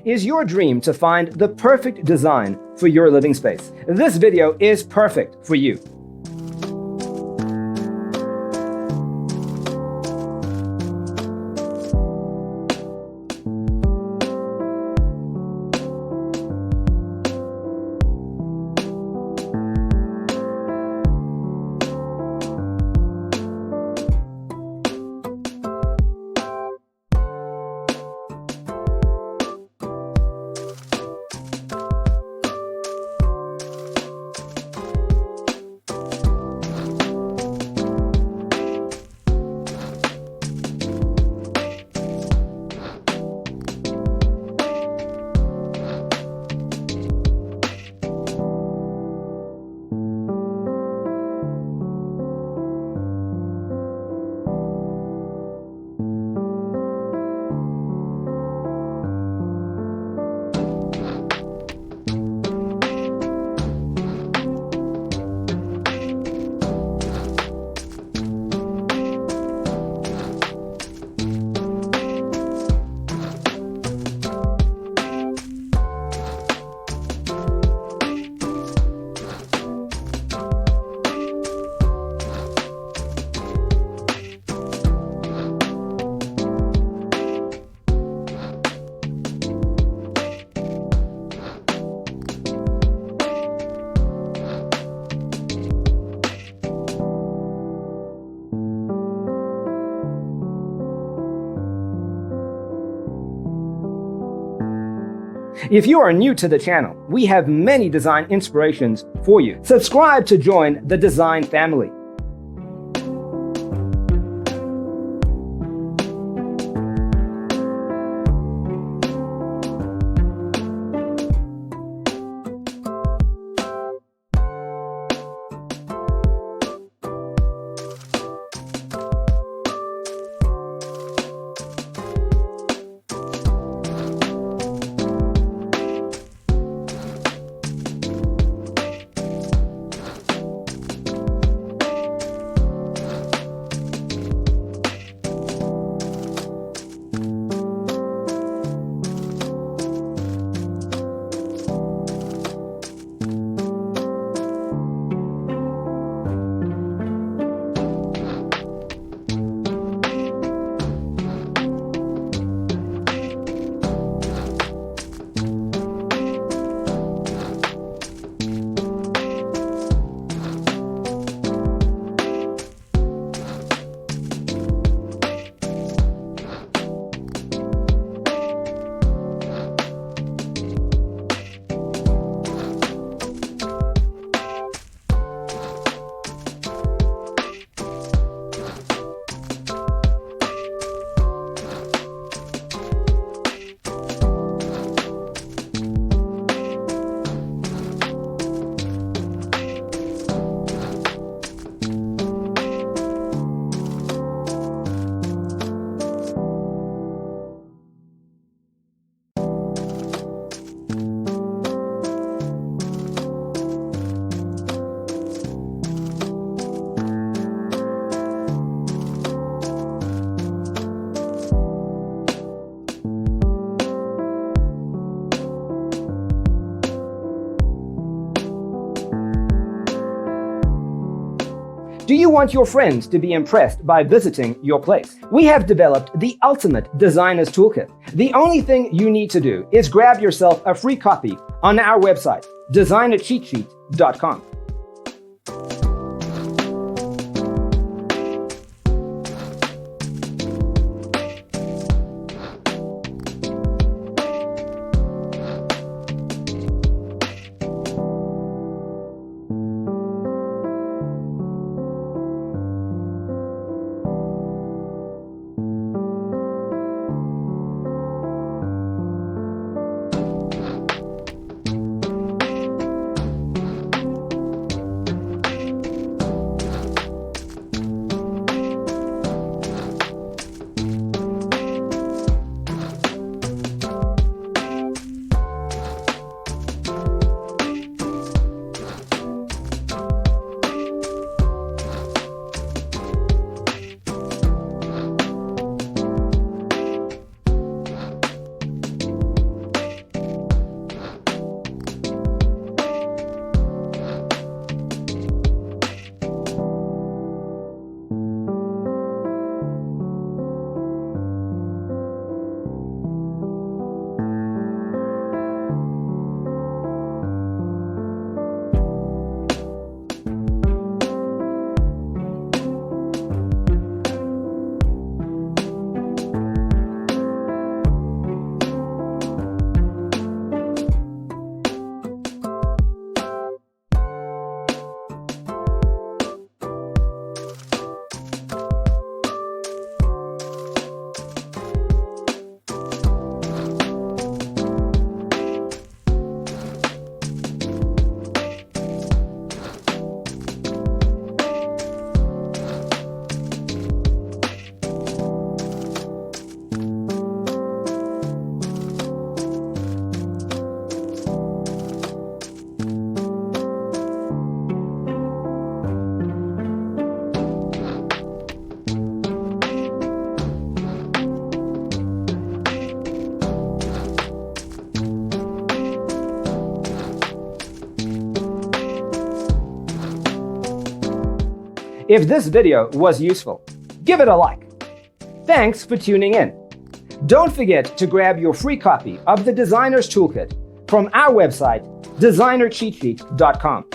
Is your dream to find the perfect design for your living space? This video is perfect for you. If you are new to the channel, we have many design inspirations for you. Subscribe to join the design family. Do you want your friends to be impressed by visiting your place? We have developed the ultimate designer's toolkit. The only thing you need to do is grab yourself a free copy on our website, designercheatsheet.com. If this video was useful, give it a like. Thanks for tuning in. Don't forget to grab your free copy of the Designer's Toolkit from our website, designercheatsheet.com.